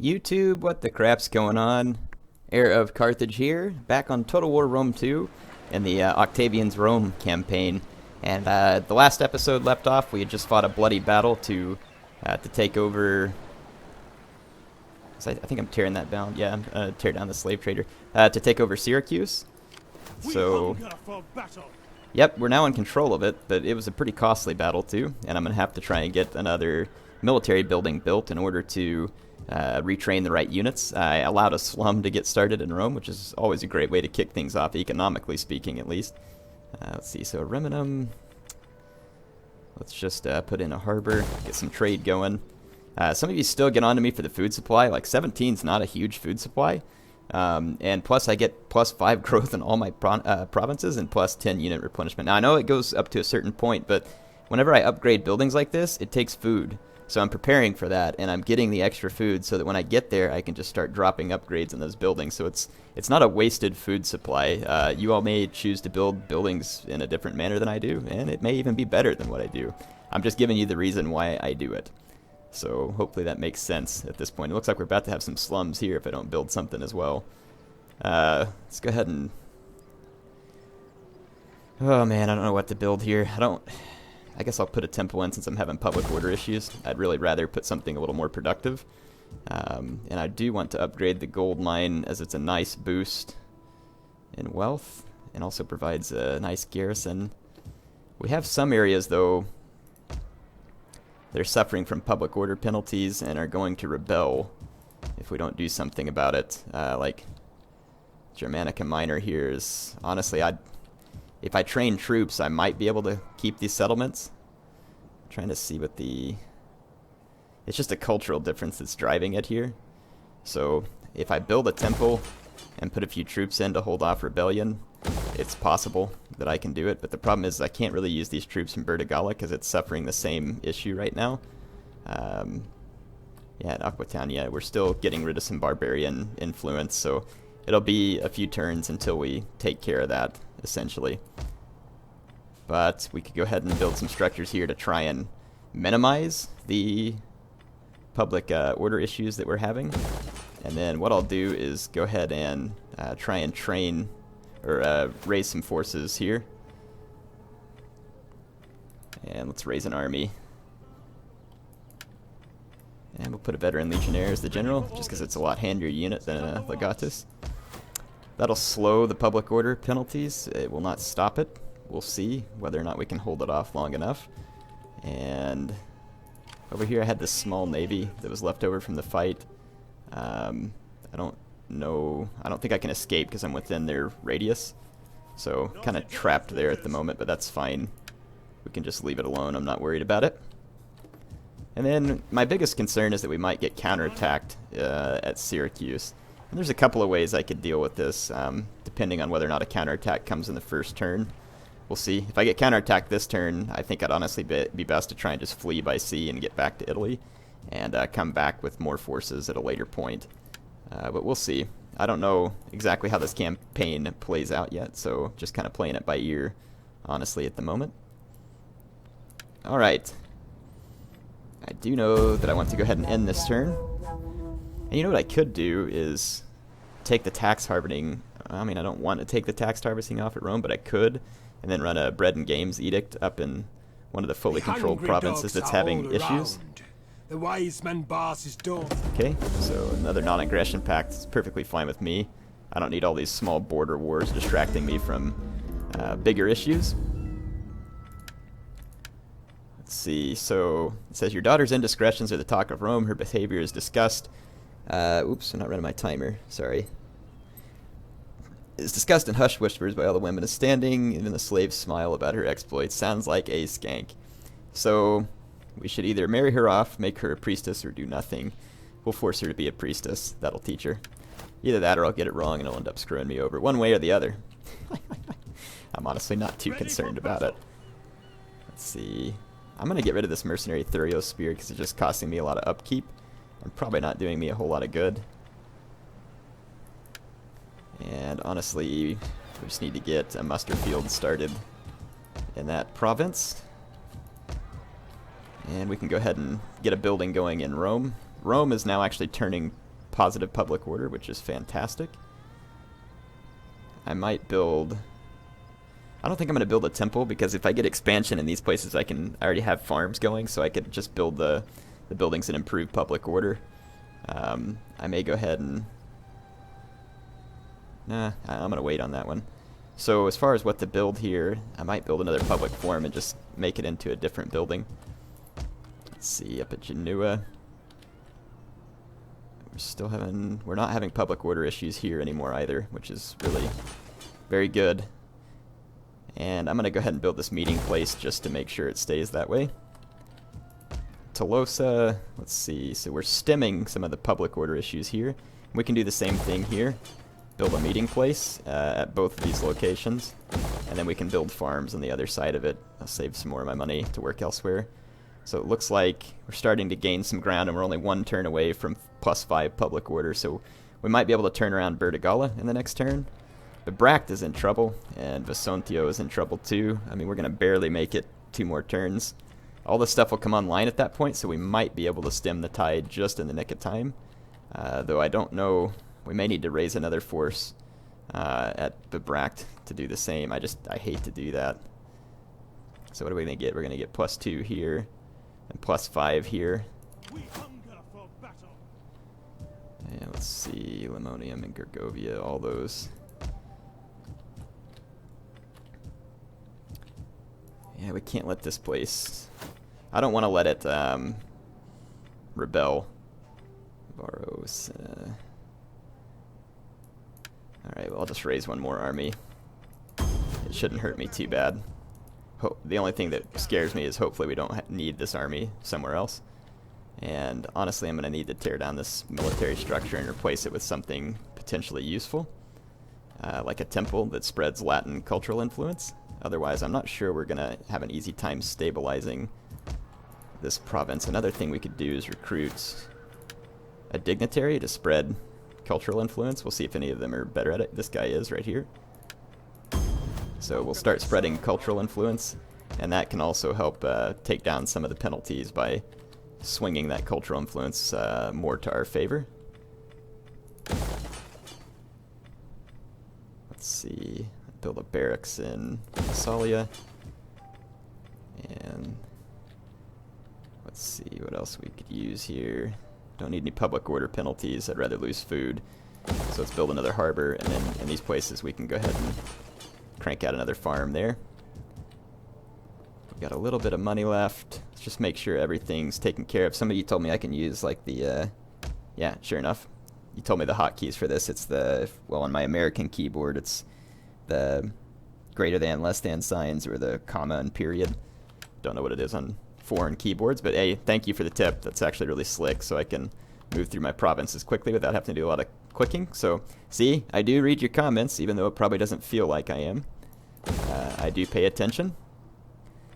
YouTube, what the crap's going on? Heir of Carthage here, back on Total War Rome 2 in the Octavian's Rome campaign. And the last episode left off, we had just fought a bloody battle to take over. I think I'm tearing that down. Yeah, tear down the slave trader to take over Syracuse. So, yep, we're now in control of it, but it was a pretty costly battle too, and I'm gonna have to try and get another military building built in order to retrain the right units. I allowed a slum to get started in Rome, which is always a great way to kick things off, economically speaking, at least. Let's see, so Reminum. Let's just put in a harbor, get some trade going. Some of you still get on to me for the food supply. Like 17's not a huge food supply. And plus I get +5 growth in all my provinces and +10 unit replenishment. Now I know it goes up to a certain point, but whenever I upgrade buildings like this, it takes food. So I'm preparing for that, and I'm getting the extra food so that when I get there, I can just start dropping upgrades in those buildings. So it's not a wasted food supply. You all may choose to build buildings in a different manner than I do, and it may even be better than what I do. I'm just giving you the reason why I do it. So hopefully that makes sense at this point. It looks like we're about to have some slums here if I don't build something as well. Let's go ahead and... Oh man, I don't know what to build here. I guess I'll put a temple in since I'm having public order issues. I'd really rather put something a little more productive. And I do want to upgrade the gold mine as it's a nice boost in wealth and also provides a nice garrison. We have some areas though, they're suffering from public order penalties and are going to rebel if we don't do something about it. Like Germanica Minor here is, honestly, if I train troops, I might be able to keep these settlements. I'm trying to see what it's just a cultural difference that's driving it here. So if I build a temple and put a few troops in to hold off rebellion, it's possible that I can do it. But the problem is I can't really use these troops in Bertigala because it's suffering the same issue right now. Yeah, at Aquitaine, yeah, we're still getting rid of some barbarian influence, so it'll be a few turns until we take care of that, essentially. But we could go ahead and build some structures here to try and minimize the public order issues that we're having. And then what I'll do is go ahead and try and train or raise some forces here. And let's raise an army. And we'll put a veteran legionnaire as the general, just because it's a lot handier unit than Legatus. That'll slow the public order penalties. It will not stop it. We'll see whether or not we can hold it off long enough. And over here I had this small navy that was left over from the fight. I don't know. I don't think I can escape because I'm within their radius. So kind of trapped there at the moment, but that's fine. We can just leave it alone. I'm not worried about it. And then my biggest concern is that we might get counterattacked at Syracuse. And there's a couple of ways I could deal with this, depending on whether or not a counterattack comes in the first turn. We'll see. If I get counterattacked this turn, I think I'd honestly be best to try and just flee by sea and get back to Italy, and come back with more forces at a later point. But we'll see. I don't know exactly how this campaign plays out yet, so just kind of playing it by ear, honestly, at the moment. Alright. I do know that I want to go ahead and end this turn. And you know what I could do is take the tax harvesting. I mean, I don't want to take the tax harvesting off at Rome, but I could. And then run a bread and games edict up in one of the fully controlled provinces that's having issues. The wise man bars his door. Okay, so another non-aggression pact is perfectly fine with me. I don't need all these small border wars distracting me from bigger issues. Let's see, so it says your daughter's indiscretions are the talk of Rome. Her behavior is discussed. Oops, I'm not running my timer. Sorry. Is discussed in hushed whispers by all the women is standing. Even the slaves smile about her exploits. Sounds like a skank. So we should either marry her off, make her a priestess, or do nothing. We'll force her to be a priestess. That'll teach her. Either that or I'll get it wrong and it'll end up screwing me over. One way or the other. I'm honestly not too concerned about it. Let's see. I'm going to get rid of this mercenary Thurio spear because it's just costing me a lot of upkeep and probably not doing me a whole lot of good. And honestly, we just need to get a muster field started in that province. And we can go ahead and get a building going in Rome. Rome is now actually turning positive public order, which is fantastic. I might build... I don't think I'm going to build a temple, because if I get expansion in these places, I already have farms going, so I could just build the buildings and improve public order. I may go ahead and... Nah, I'm going to wait on that one. So as far as what to build here, I might build another public forum and just make it into a different building. Let's see, up at Genua. We're not having public order issues here anymore either, which is really very good. And I'm going to go ahead and build this meeting place just to make sure it stays that way. Tolosa, let's see, so we're stemming some of the public order issues here. We can do the same thing here. Build a meeting place at both of these locations. And then we can build farms on the other side of it. I'll save some more of my money to work elsewhere. So it looks like we're starting to gain some ground, and we're only one turn away from +5 public order. So we might be able to turn around Bertigala in the next turn. But Bract is in trouble, and Vesontio is in trouble too. I mean, we're going to barely make it 2 more turns. All this stuff will come online at that point, so we might be able to stem the tide just in the nick of time. Though I don't know, we may need to raise another force at the Bract to do the same. I hate to do that. So what are we going to get? We're going to get +2 here, and +5 here. And let's see, Limonium and Gergovia, all those. Yeah, we can't let this place... I don't want to let it rebel. Varos. Alright, well, I'll just raise one more army. It shouldn't hurt me too bad. The only thing that scares me is hopefully we don't need this army somewhere else. And honestly, I'm going to need to tear down this military structure and replace it with something potentially useful. Like a temple that spreads Latin cultural influence. Otherwise, I'm not sure we're going to have an easy time stabilizing this province. Another thing we could do is recruit a dignitary to spread cultural influence. We'll see if any of them are better at it. This guy is right here. So we'll start spreading cultural influence, and that can also help take down some of the penalties by swinging that cultural influence more to our favor. Let's see. Build a barracks in Massalia. And let's see what else we could use here. Don't need any public order penalties. I'd rather lose food. So let's build another harbor, and then in these places we can go ahead and crank out another farm there. We've got a little bit of money left. Let's just make sure everything's taken care of. Somebody told me I can use like the, yeah, sure enough. You told me the hotkeys for this. It's the, well, on my American keyboard, it's the greater than, less than signs, or the comma and period. Don't know what it is on foreign keyboards, but hey, thank you for the tip. That's actually really slick, so I can move through my provinces quickly without having to do a lot of clicking. So, see, I do read your comments, even though it probably doesn't feel like I am. I do pay attention,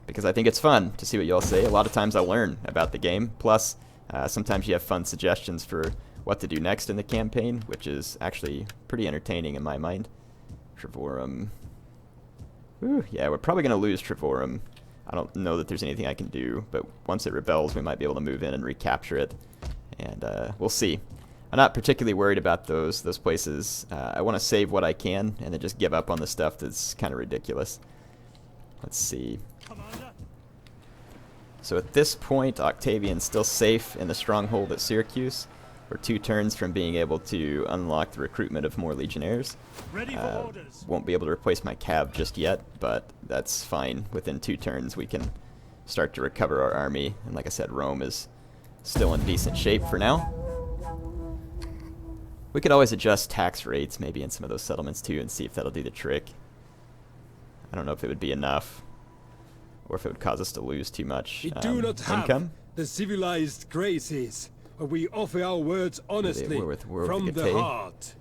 because I think it's fun to see what y'all say. A lot of times I'll learn about the game, plus sometimes you have fun suggestions for what to do next in the campaign, which is actually pretty entertaining in my mind. Trevorum. Ooh, yeah, we're probably going to lose Trevorum. I don't know that there's anything I can do, but once it rebels, we might be able to move in and recapture it, and we'll see. I'm not particularly worried about those places. I want to save what I can, and then just give up on the stuff that's kind of ridiculous. Let's see. So at this point, Octavian's still safe in the stronghold at Syracuse. We're 2 turns from being able to unlock the recruitment of more legionnaires. Won't be able to replace my cav just yet, but that's fine. Within 2 turns we can start to recover our army. And like I said, Rome is still in decent shape for now. We could always adjust tax rates maybe in some of those settlements too and see if that'll do the trick. I don't know if it would be enough, or if it would cause us to lose too much we do not income. Have the civilized graces. We offer our words honestly, from the heart.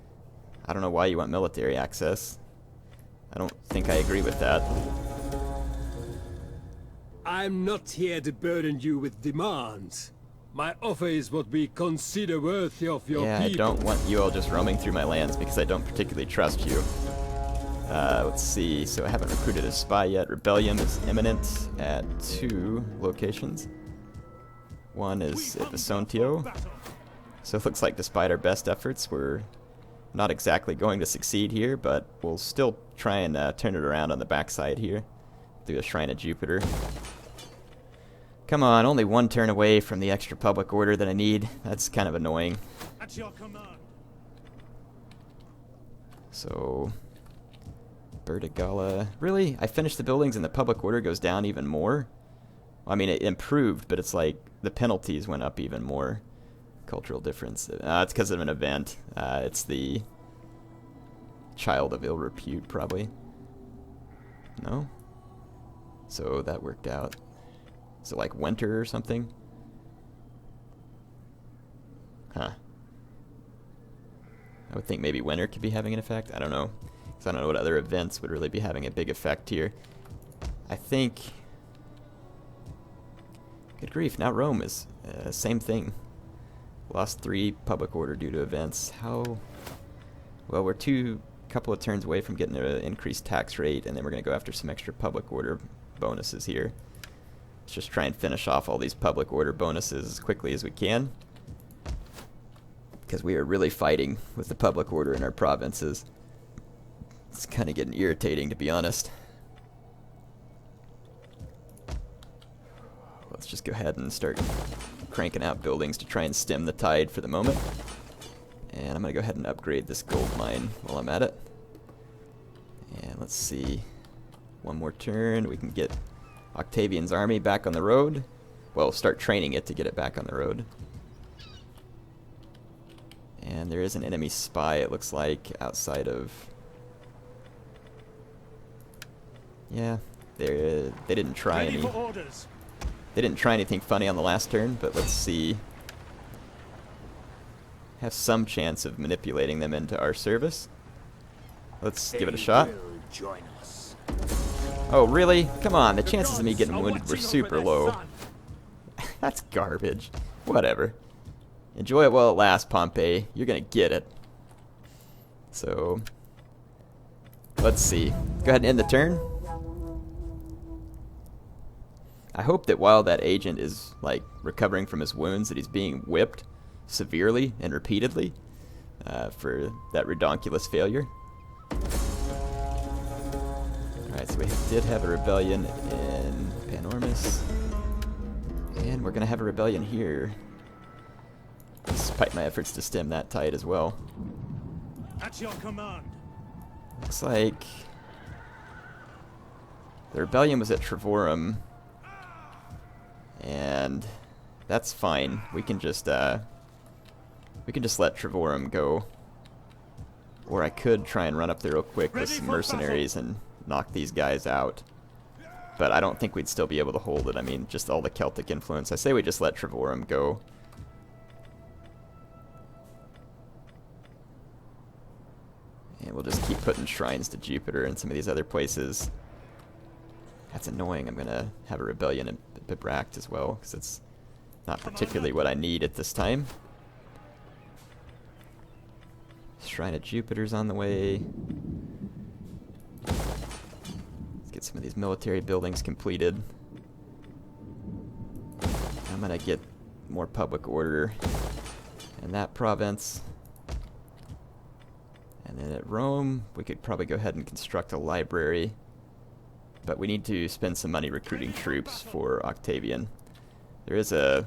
I don't know why you want military access. I don't think I agree with that. I'm not here to burden you with demands. My offer is what we consider worthy of your people. Yeah, I don't want you all just roaming through my lands because I don't particularly trust you. Let's see, so I haven't recruited a spy yet. Rebellion is imminent at 2 locations. One is at Vesontio. So it looks like despite our best efforts, we're not exactly going to succeed here, but we'll still try and turn it around on the backside here through the Shrine of Jupiter. Come on, only one turn away from the extra public order that I need. That's kind of annoying. At your command. So, Bertigala. Really? I finished the buildings and the public order goes down even more? I mean, it improved, but it's like the penalties went up even more. Cultural difference. It's because of an event. It's the Child of Ill Repute, probably. No? So that worked out. Is it like winter or something? Huh. I would think maybe winter could be having an effect. I don't know. Because I don't know what other events would really be having a big effect here. I think... Good grief, now Rome is same thing. Lost 3 public order due to events. How... Well, we're couple of turns away from getting an increased tax rate, and then we're going to go after some extra public order bonuses here. Let's just try and finish off all these public order bonuses as quickly as we can, because we are really fighting with the public order in our provinces. It's kind of getting irritating, to be honest. Let's just go ahead and start cranking out buildings to try and stem the tide for the moment. And I'm going to go ahead and upgrade this gold mine while I'm at it. And let's see. One more turn. We can get Octavian's army back on the road. Well, start training it to get it back on the road. And there is an enemy spy, it looks like, outside of... Yeah, they didn't try any... They didn't try anything funny on the last turn, but let's see. Have some chance of manipulating them into our service. Let's give it a shot. Oh, really? Come on, the chances of me getting wounded were super low. That's garbage. Whatever. Enjoy it while it lasts, Pompey. You're gonna get it. So, let's see. Go ahead and end the turn. I hope that while that agent is, like, recovering from his wounds, that he's being whipped severely and repeatedly for that redonkulous failure. Alright, so we did have a rebellion in Panormus. And we're going to have a rebellion here, despite my efforts to stem that tide as well. At your command. Looks like the rebellion was at Trevorum, and that's fine. We can just let Trevorum go. Or I could try and run up there real quick with some mercenaries and knock these guys out. But I don't think we'd still be able to hold it. I mean, just all the Celtic influence. I say we just let Trevorum go. And we'll just keep putting shrines to Jupiter and some of these other places. That's annoying. I'm going to have a rebellion in Bibract as well, because it's not particularly what I need at this time. Shrine of Jupiter's on the way. Let's get some of these military buildings completed. I'm going to get more public order in that province. And then at Rome, we could probably go ahead and construct a library. But we need to spend some money recruiting troops for Octavian. There is a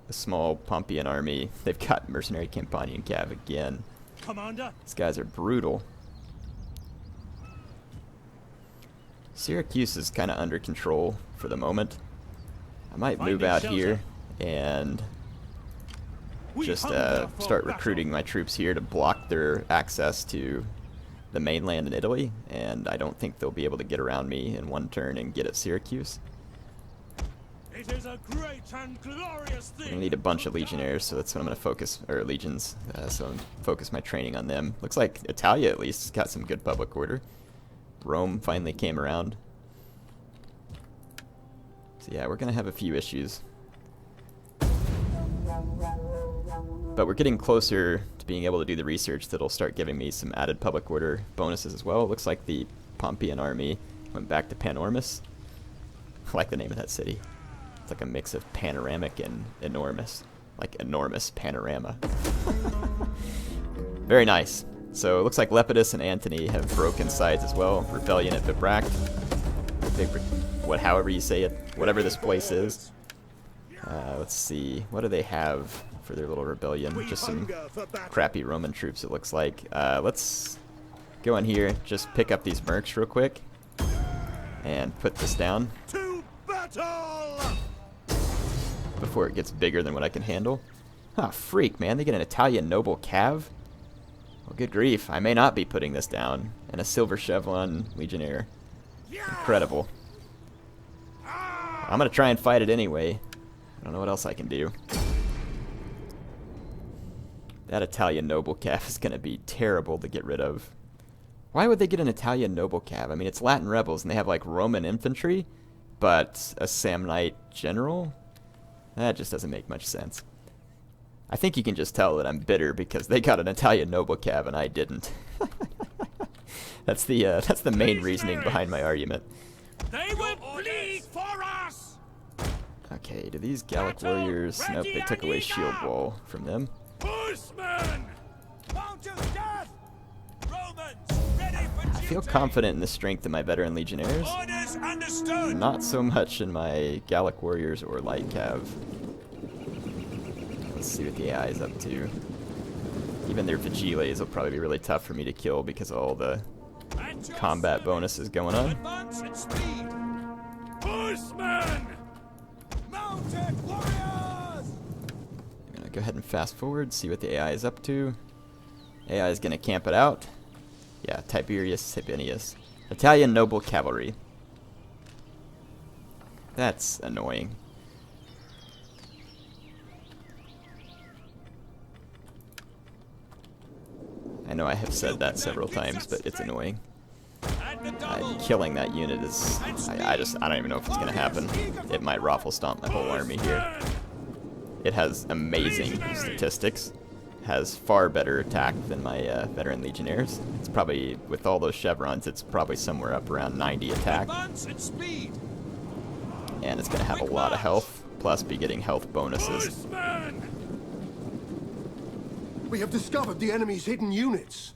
small Pompeian army. They've got mercenary Campanian cav again. Commander. These guys are brutal. Syracuse is kind of under control for the moment. I might move out here and just start recruiting my troops here to block their access to the mainland in Italy, and I don't think they'll be able to get around me in one turn and get at Syracuse. It is a great and glorious thing. I'm gonna need a bunch of legionnaires, so that's what I'm gonna focus, or legions, so I'm focus my training on them. Looks like Italia at least got some good public order. Rome finally came around. So yeah, we're gonna have a few issues. But we're getting closer to being able to do the research that'll start giving me some added public order bonuses as well. It looks like the Pompeian army went back to Panormus. I like the name of that city. It's like a mix of panoramic and enormous. like, enormous panorama. Very nice. So it looks like Lepidus and Antony have broken sides as well. Rebellion at Bibract. However you say it. Whatever this place is. Let's see. What do they have for their little rebellion? Just some crappy Roman troops, it looks like. Let's go in here. Just pick up these mercs real quick. And put this down. To battle! Before it gets bigger than what I can handle. Ah, freak, man. They get an Italian noble cav? Well, good grief. I may not be putting this down. And a silver chevron legionnaire. Incredible. I'm going to try and fight it anyway. I don't know what else I can do. That Italian noble cav is going to be terrible to get rid of. Why would they get an Italian noble cav? I mean, it's Latin rebels, and they have, like, Roman infantry, but a Samnite general? That just doesn't make much sense. I think you can just tell that I'm bitter because they got an Italian noble cav and I didn't. That's the main reasoning behind my argument. They will bleed for us! Okay, do these Gallic warriors... Nope, they took away shield wall from them. Horsemen! I feel confident in the strength of my veteran legionnaires. Orders understood! Not so much in my Gallic warriors or light cav. Let's see what the AI is up to. Even their Vigiles will probably be really tough for me to kill because of all the combat bonuses going on. Advance at speed! Horsemen! Mounted warriors! I'm gonna go ahead and fast forward, see what the AI is up to. AI is gonna camp it out. Yeah, Tiberius Sabinius. Italian noble cavalry. That's annoying. I know I have said that several times, but it's annoying. Killing that unit is... I don't even know if it's going to happen. It might raffle stomp my whole army here. It has amazing statistics. Has far better attack than my veteran legionnaires. It's probably, with all those chevrons, it's probably somewhere up around 90 attack. And it's going to have a lot of health, plus be getting health bonuses. We have discovered the enemy's hidden units.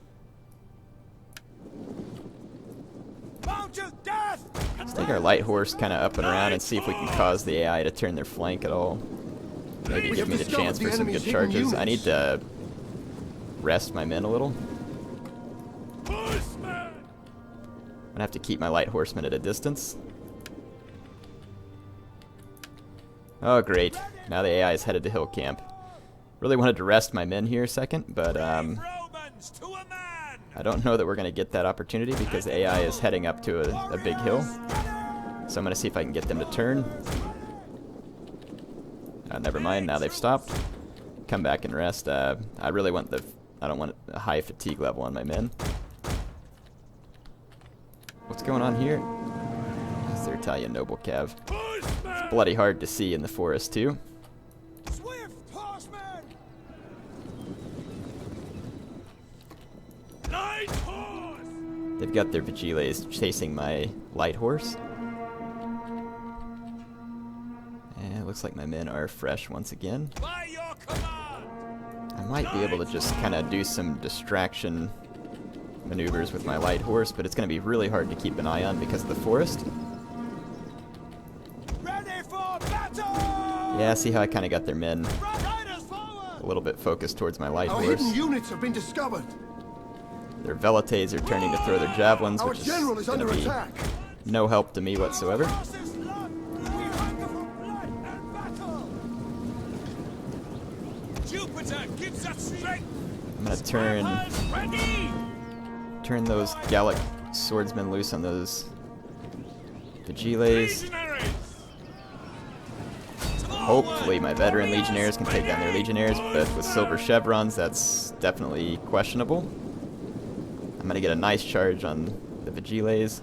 Let's take our light horse kind of up and around and see if we can cause the AI to turn their flank at all. Maybe give me the chance for some good charges. I need to rest my men a little. I'm gonna have to keep my light horsemen at a distance. Oh great, now the AI is headed to hill camp. Really wanted to rest my men here a second, but I don't know that we're gonna get that opportunity because the AI is heading up to a big hill. So I'm gonna see if I can get them to turn. Never mind, now they've stopped. Come back and rest. I really want I don't want a high fatigue level on my men. What's going on here? It's their Italian noble cav. It's bloody hard to see in the forest too. They've got their Vigiles chasing my light horse. And it looks like my men are fresh once again. By your command! I might be able to just kind of do some distraction maneuvers with my light horse, but it's going to be really hard to keep an eye on because of the forest. Ready for battle! Yeah, see how I kind of got their men a little bit focused towards my light Our horse. hidden units have been discovered. Their velites are turning to throw their javelins, Our which is general is going under to be attack. no help to me whatsoever. Jupiter gives us strength! I'm going to turn those Gallic swordsmen loose on those Vigiles. Hopefully my veteran legionnaires can take down their legionnaires, but with silver chevrons, that's definitely questionable. I'm going to get a nice charge on the Vigiles.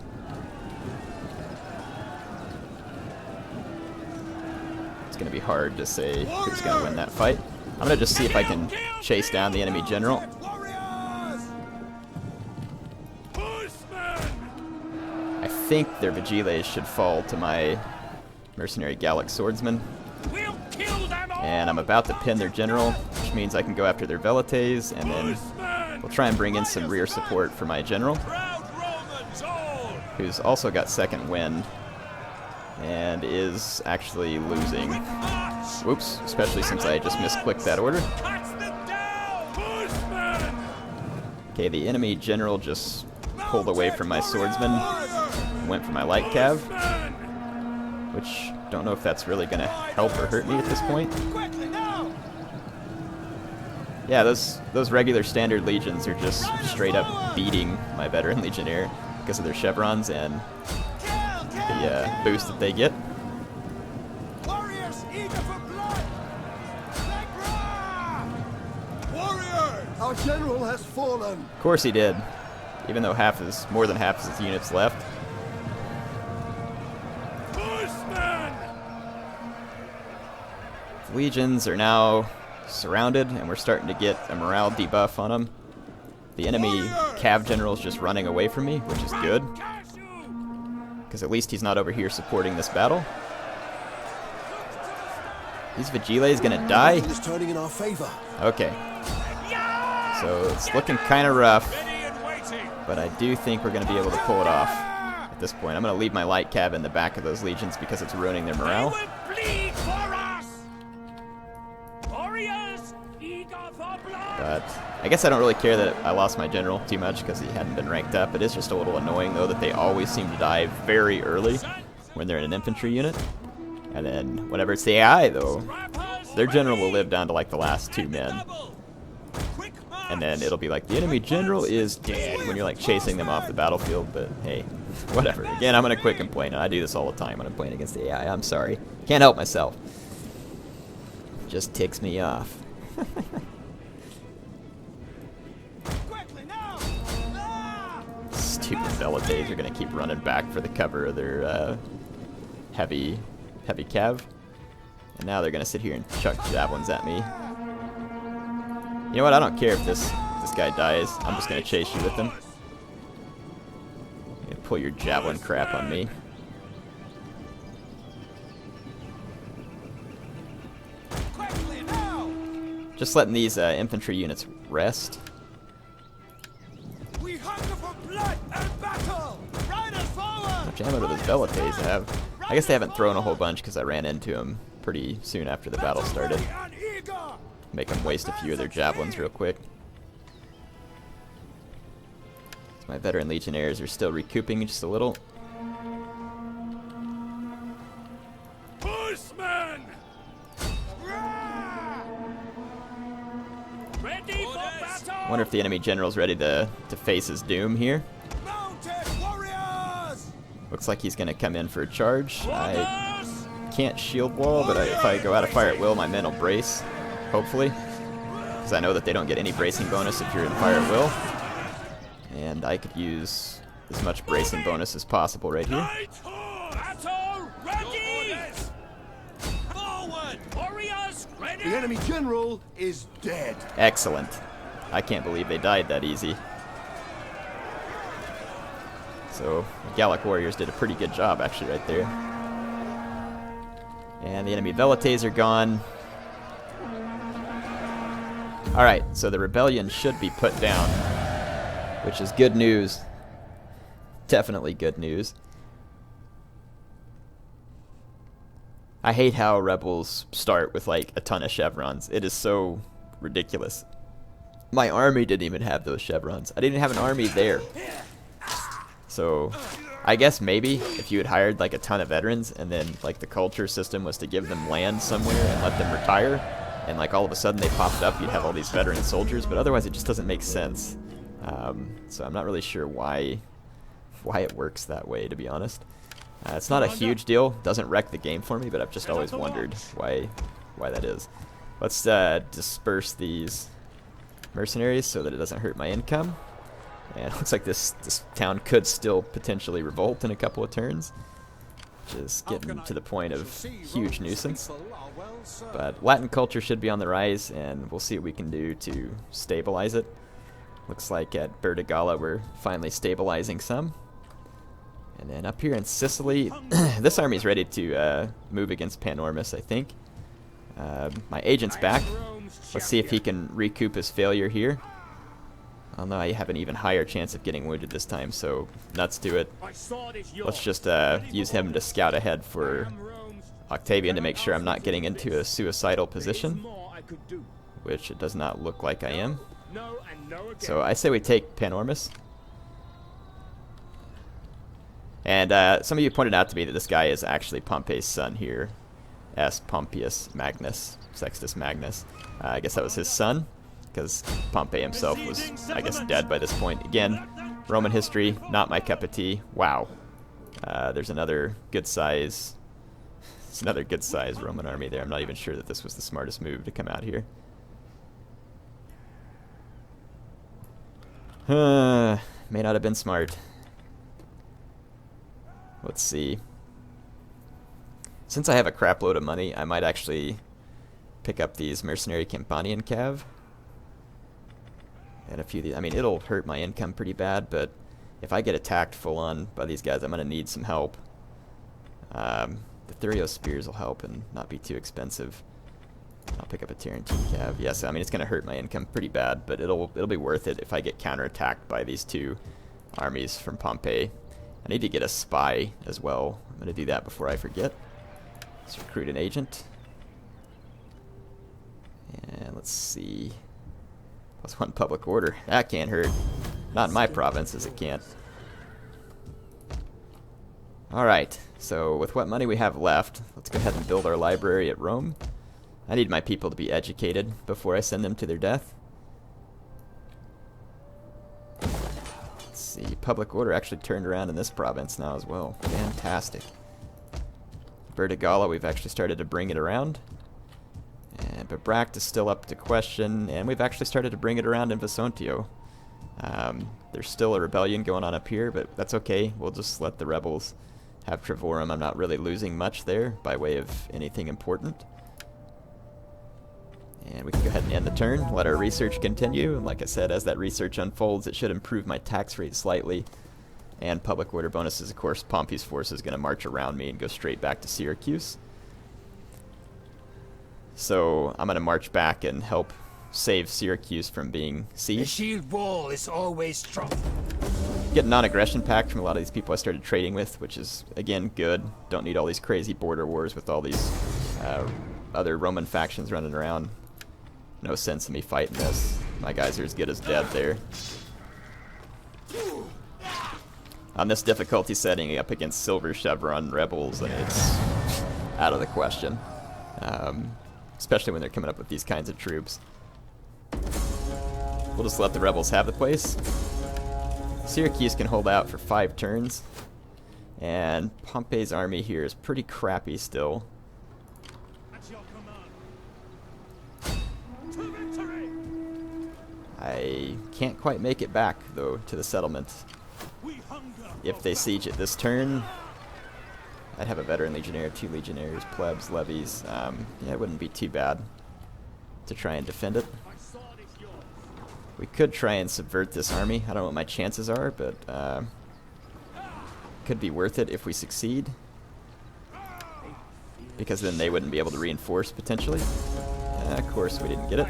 It's going to be hard to say who's going to win that fight. I'm going to just see if I can chase down the enemy general. I think their Vigiles should fall to my mercenary Gallic swordsmen. We'll kill them all! And I'm about to pin their general, which means I can go after their velites, and then we'll try and bring in some rear support for my general, who's also got second wind and is actually losing. Whoops, especially since I just misclicked that order. Okay, the enemy general just pulled away from my swordsman, went for my light cav, which don't know if that's really going to help or hurt me at this point. Yeah, those regular standard legions are just straight up beating my veteran legionnaire because of their chevrons and the boost that they get. Warriors eager for blood! Warriors! Our general has fallen. Of course he did, even though more than half of his units left. The legions are now surrounded, and we're starting to get a morale debuff on them. The enemy cav general is just running away from me, which is good, because at least he's not over here supporting this battle. Is Vigiles gonna die? It's turning in our favor. Okay. So it's looking kind of rough, but I do think we're gonna be able to pull it off at this point. I'm gonna leave my light cav in the back of those legions because it's ruining their morale. But I guess I don't really care that I lost my general too much because he hadn't been ranked up. It is just a little annoying, though, that they always seem to die very early when they're in an infantry unit. And then whenever it's the AI, though, their general will live down to like the last 2 men. And then it'll be like, the enemy general is dead when you're like chasing them off the battlefield. But hey, whatever. Again, I'm going to quit complaining. I do this all the time when I'm playing against the AI. I'm sorry. Can't help myself. Just ticks me off. Stupid velites are going to keep running back for the cover of their heavy cav. And now they're going to sit here and chuck javelins at me. You know what? I don't care if this guy dies. I'm just going to chase you with him. You're gonna pull your javelin crap on me. Just letting these infantry units rest. We hunger for blood and battle. Riders forward. How much ammo do those velites have? I guess they haven't thrown a whole bunch because I ran into them pretty soon after the battle started. Make them waste a few of their javelins real quick. So my veteran legionnaires are still recouping just a little. Horsemen! Ready for battle! Wonder if the enemy general's ready to face his doom here. Mounted warriors. Looks like he's going to come in for a charge. I can't shield wall, but if I go out of fire at will, my men will brace, hopefully. Because I know that they don't get any bracing bonus if you're in fire at will. And I could use as much bracing bonus as possible right here. Battle ready! Forward! Warriors ready! The enemy general is dead. Excellent. I can't believe they died that easy. So, the Gallic warriors did a pretty good job actually right there. And the enemy velites are gone. Alright, so the rebellion should be put down, which is good news. Definitely good news. I hate how rebels start with like a ton of chevrons. It is so ridiculous. My army didn't even have those chevrons. I didn't have an army there. So I guess maybe if you had hired like a ton of veterans and then like the culture system was to give them land somewhere and let them retire, and like all of a sudden they popped up, you'd have all these veteran soldiers, but otherwise it just doesn't make sense. So I'm not really sure why it works that way, to be honest. It's not a huge deal, doesn't wreck the game for me, but I've just always wondered why that is. Let's disperse these mercenaries so that it doesn't hurt my income. And it looks like this town could still potentially revolt in a couple of turns, which is getting to the point of huge nuisance. But Latin culture should be on the rise, and we'll see what we can do to stabilize it. Looks like at Bertigala we're finally stabilizing some. And then up here in Sicily, this army's ready to move against Panormus, I think. My agent's back. Let's see if he can recoup his failure here. Oh no, I have an even higher chance of getting wounded this time, so nuts to it. Let's just use him to scout ahead for Octavian to make sure I'm not getting into a suicidal position, which it does not look like I am. So I say we take Panormus. And some of you pointed out to me that this guy is actually Pompey's son here, S. Pompeius Magnus, Sextus Magnus. I guess that was his son, because Pompey himself was, I guess, dead by this point. Again, Roman history, not my cup of tea. Wow. There's another good size... It's another good size Roman army there. I'm not even sure that this was the smartest move to come out here. May not have been smart. Let's see. Since I have a crap load of money, I might actually pick up these mercenary Campanian cav. And a few of these. I mean, it'll hurt my income pretty bad, but if I get attacked full on by these guys, I'm going to need some help. The Thurio spears will help and not be too expensive. I'll pick up a Tarentine cav. Yes, I mean, it's going to hurt my income pretty bad, but it'll be worth it if I get counterattacked by these two armies from Pompey. I need to get a spy as well. I'm going to do that before I forget. Let's recruit an agent. And let's see. +1 public order. That can't hurt. Not in my provinces, it can't. Alright, so with what money we have left, let's go ahead and build our library at Rome. I need my people to be educated before I send them to their death. Let's see, public order actually turned around in this province now as well. Fantastic. Vertigala, we've actually started to bring it around. And Babract is still up to question, and we've actually started to bring it around in Vesontio. There's still a rebellion going on up here, but that's okay. We'll just let the rebels have Trevorum. I'm not really losing much there by way of anything important. And we can go ahead and end the turn, let our research continue. And like I said, as that research unfolds, it should improve my tax rate slightly. And public order bonuses, of course, Pompey's force is going to march around me and go straight back to Syracuse. So I'm going to march back and help save Syracuse from being sieged. The shield wall is always strong. Get a non-aggression pact from a lot of these people I started trading with, which is, again, good. Don't need all these crazy border wars with all these other Roman factions running around. No sense in me fighting this. My guys are as good as dead there. On this difficulty setting, up against Silver Chevron rebels, and it's out of the question. Especially when they're coming up with these kinds of troops. We'll just let the rebels have the place. Syracuse can hold out for 5 turns. And Pompey's army here is pretty crappy still. I can't quite make it back, though, to the settlement. If they siege it this turn, I'd have a veteran legionnaire, 2 legionnaires, plebs, levies. Yeah, it wouldn't be too bad to try and defend it. We could try and subvert this army. I don't know what my chances are, but could be worth it if we succeed. Because then they wouldn't be able to reinforce, potentially. Of course, we didn't get it.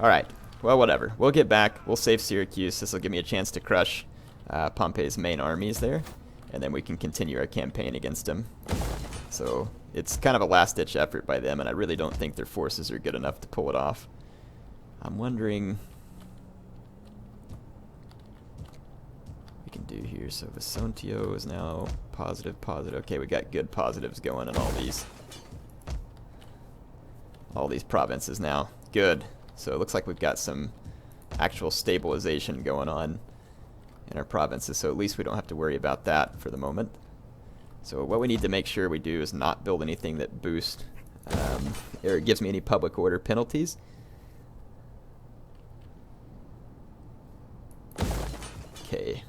Alright, well, whatever. We'll get back. We'll save Syracuse. This will give me a chance to crush Pompey's main armies there. And then we can continue our campaign against him. So it's kind of a last-ditch effort by them, and I really don't think their forces are good enough to pull it off. I'm wondering what we can do here. So Vesontio is now positive. Okay, we got good positives going in all these provinces now. Good. So it looks like we've got some actual stabilization going on in our provinces, so at least we don't have to worry about that for the moment. So what we need to make sure we do is not build anything that boosts or gives me any public order penalties. Okay.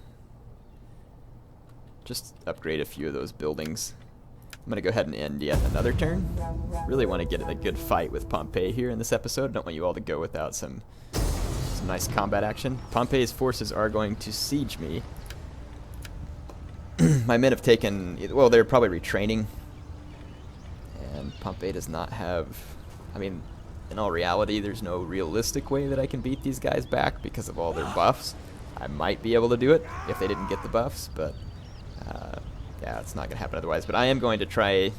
Just upgrade a few of those buildings. I'm going to go ahead and end yet another turn. Really want to get in a good fight with Pompey here in this episode. Don't want you all to go without some nice combat action. Pompey's forces are going to siege me. My men have taken... Well, they're probably retraining. And Pompey does not have... I mean, in all reality, there's no realistic way that I can beat these guys back because of all their buffs. I might be able to do it if they didn't get the buffs, but yeah, it's not going to happen otherwise. But I am going to try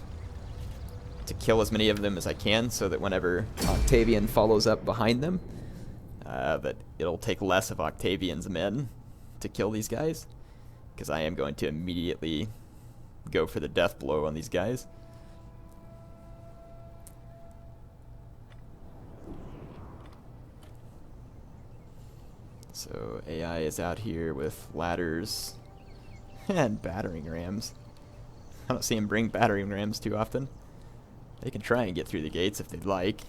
to kill as many of them as I can so that whenever Octavian follows up behind them, that it'll take less of Octavian's men to kill these guys, because I am going to immediately go for the death blow on these guys. So AI is out here with ladders and battering rams. I don't see him bring battering rams too often. They can try and get through the gates if they'd like.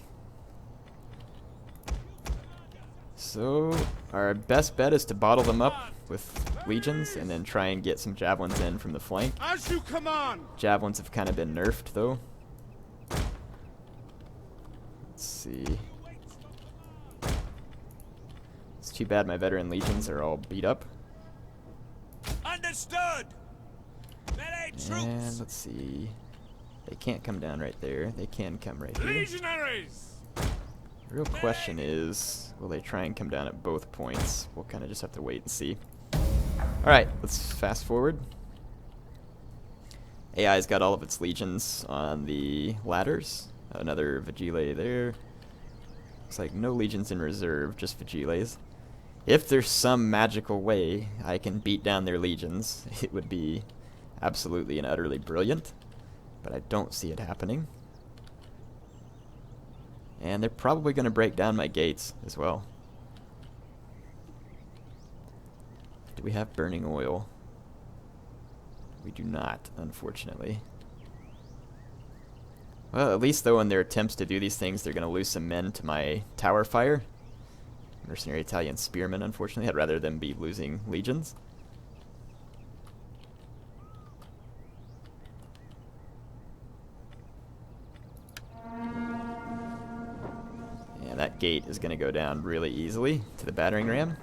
So our best bet is to bottle them up with legions and then try and get some javelins in from the flank. As you command. Javelins have kind of been nerfed though. Let's see. It's too bad my veteran legions are all beat up. Understood. And let's see. They can't come down right there. They can come right here. Legionaries. The real question is, will they try and come down at both points? We'll kind of just have to wait and see. Alright, let's fast forward. AI's got all of its legions on the ladders. Another Vigile there. Looks like no legions in reserve, just Vigiles. If there's some magical way I can beat down their legions, it would be absolutely and utterly brilliant. But I don't see it happening. And they're probably going to break down my gates as well. Do we have burning oil? We do not, unfortunately. Well, at least though in their attempts to do these things, they're going to lose some men to my tower fire. Mercenary Italian spearmen, unfortunately. I'd rather them be losing legions. That gate is going to go down really easily to the battering ram.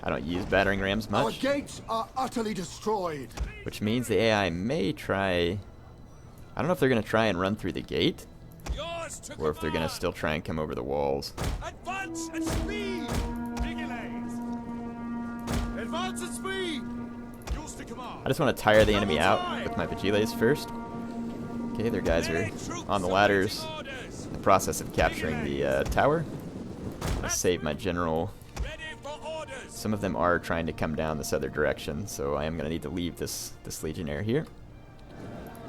I don't use battering rams much. Our gates are utterly destroyed. Which means the AI may try... I don't know if they're going to try and run through the gate, or if they're going to still try and come over the walls. Advance at speed. Vigiles. Advance at speed. Yours to command. I just want to tire the enemy out with my Vigiles first. Okay, their guys are on the ladders. In the process of capturing the tower. I save my general. Some of them are trying to come down this other direction, so I am going to need to leave this legionnaire here.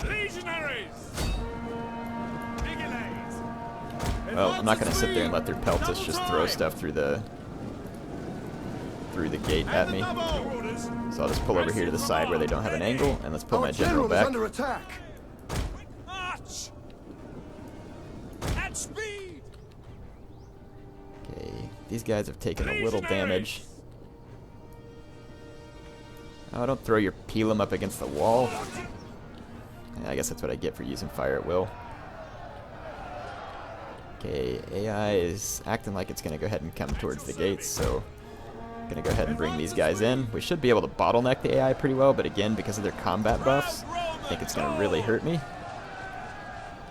Legionaries. Well, I'm not going to sit there and let their peltas just throw stuff through the gate at me. So I'll just pull over here to the side where they don't have an angle, and let's put my general back. Under attack. Speed. Okay, these guys have taken a little damage. Oh, don't throw your Pelum up against the wall. I guess that's what I get for using fire at will. Okay, AI is acting like it's going to go ahead and come towards the gates, so I'm going to go ahead and bring these guys in. We should be able to bottleneck the AI pretty well, but again, because of their combat buffs, I think it's going to really hurt me.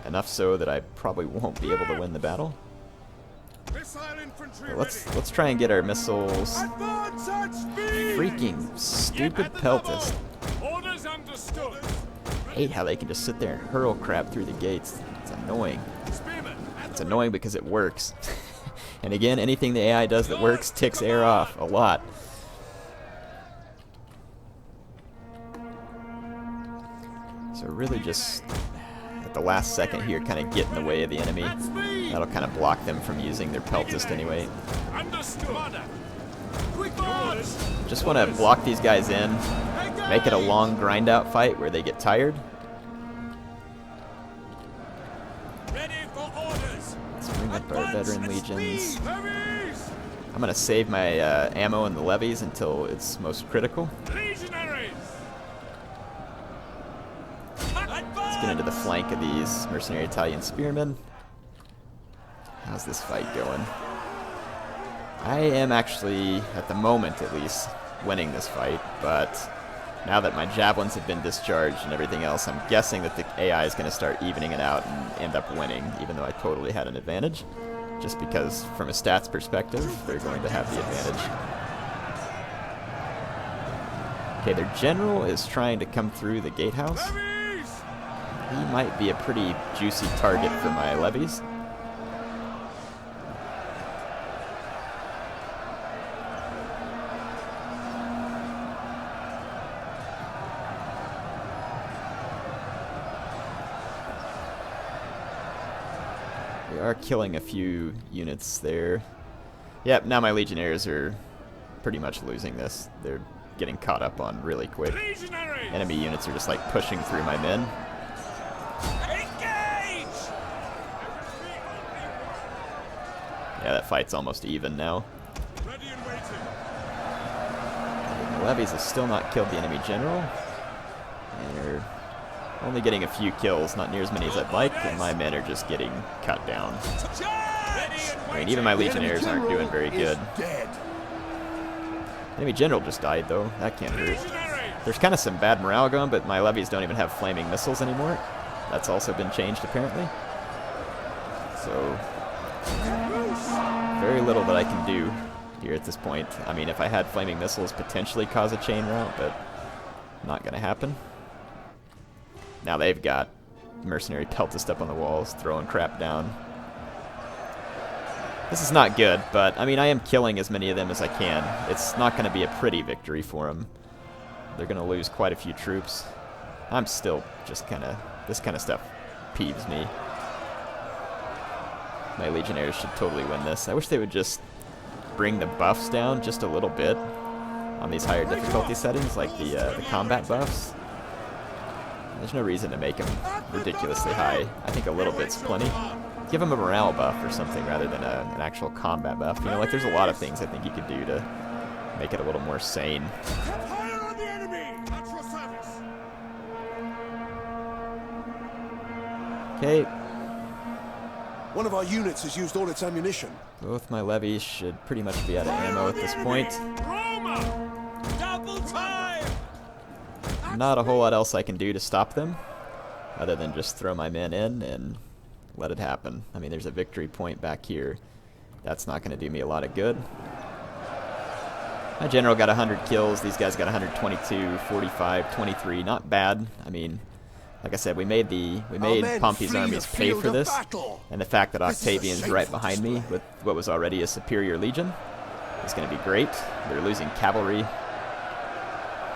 Enough so that I probably won't be able to win the battle. Let's try and get our missiles. Freaking stupid peltas. I hate how they can just sit there and hurl crap through the gates. It's annoying. It's annoying because it works. And again, anything the AI does that works ticks Heir off a lot. So really just at the last second here kind of get in the way of the enemy. That'll kind of block them from using their peltist anyway. Just want to block these guys in, make it a long grind out fight where they get tired. Let's bring up our veteran legions. I'm going to save my ammo in the levies until it's most critical. Let's get into the flank of these mercenary Italian spearmen. How's this fight going? I am actually, at the moment at least, winning this fight, but now that my javelins have been discharged and everything else, I'm guessing that the AI is going to start evening it out and end up winning, even though I totally had an advantage. Just because, from a stats perspective, they're going to have the advantage. Okay, their general is trying to come through the gatehouse. He might be a pretty juicy target for my levies. We are killing a few units there. Yep, now my legionnaires are pretty much losing this. They're getting caught up on really quick. Enemy units are just like pushing through my men. Engage! Yeah, that fight's almost even now. Ready and waiting. The levies have still not killed the enemy general. And they're only getting a few kills, not near as many as I'd like, and my men are just getting cut down. I mean, even my legionnaires aren't doing very good. Enemy general just died, though. That can't hurt. There's kind of some bad morale going, but my levies don't even have flaming missiles anymore. That's also been changed, apparently. So, very little that I can do here at this point. I mean, if I had flaming missiles, potentially cause a chain route, but not going to happen. Now they've got mercenary peltist up on the walls, throwing crap down. This is not good, but, I mean, I am killing as many of them as I can. It's not going to be a pretty victory for them. They're going to lose quite a few troops. I'm still just kind of... This kind of stuff peeves me. My legionnaires should totally win this. I wish they would just bring the buffs down just a little bit on these higher difficulty settings, like the combat buffs. There's no reason to make them ridiculously high. I think a little bit's plenty. Give them a morale buff or something rather than an actual combat buff. You know, like there's a lot of things I think you could do to make it a little more sane. Fire on the enemy! At your service! Okay, One of our units has used all its ammunition. both my levies should pretty much be out of ammo at this point. Roma! Double time! Not a whole lot else I can do to stop them, other than just throw my men in and let it happen. I mean, there's a victory point back here. That's not going to do me a lot of good. My general got 100 kills. These guys got 122, 45, 23. Not bad. I mean, like I said, we made Pompey's armies pay for this, and the fact that Octavian's right behind me with what was already a superior legion is going to be great. They're losing cavalry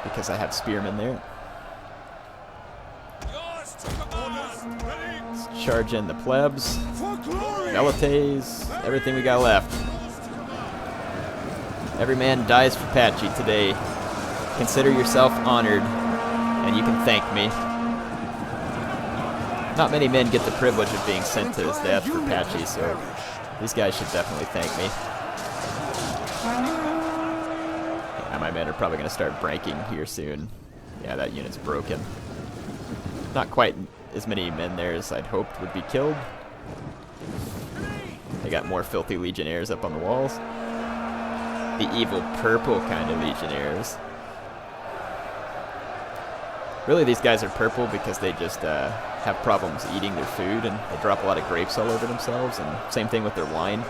because I have spearmen there. Yours to command! Ready? Let's charge in the plebs, For glory! velites, everything we got left. Every man dies for Patchy today. Consider yourself honored, and you can thank me. Not many men get the privilege of being sent to his death for Patchy, so these guys should definitely thank me. Yeah, my men are probably going to start breaking here soon. Yeah, that unit's broken. Not quite as many men there as I'd hoped would be killed. They got more filthy legionnaires up on the walls. The evil purple kind of legionnaires. Really, these guys are purple because they just have problems eating their food, and they drop a lot of grapes all over themselves, and same thing with their wine.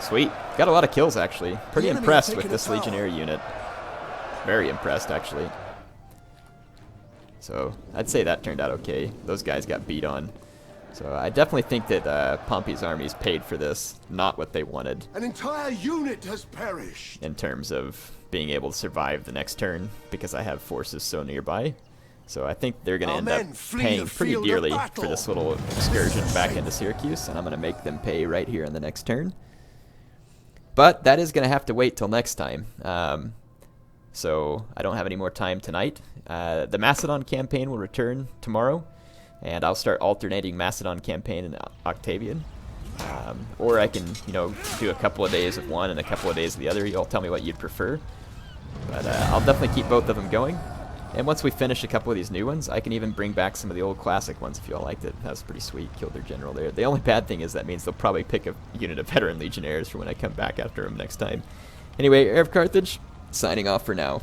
Sweet. Got a lot of kills, actually. Pretty impressed with this legionnaire unit. Very impressed, actually. So, I'd say that turned out okay. Those guys got beat on. So, I definitely think that Pompey's armies paid for this, not what they wanted. An entire unit has perished. In terms of being able to survive the next turn, because I have forces so nearby. So I think they're going to end up paying pretty dearly for this little excursion back into Syracuse, and I'm going to make them pay right here on the next turn. But that is going to have to wait till next time. So I don't have any more time tonight. The Macedon campaign will return tomorrow, and I'll start alternating Macedon campaign and Octavian. Or I can, you know, do a couple of days of one and a couple of days of the other. You'll tell me what you'd prefer. But I'll definitely keep both of them going. And once we finish a couple of these new ones, I can even bring back some of the old classic ones if you all liked it. That was pretty sweet. Killed their general there. The only bad thing is that means they'll probably pick a unit of veteran legionnaires for when I come back after them next time. Anyway, Heir of Carthage, signing off for now.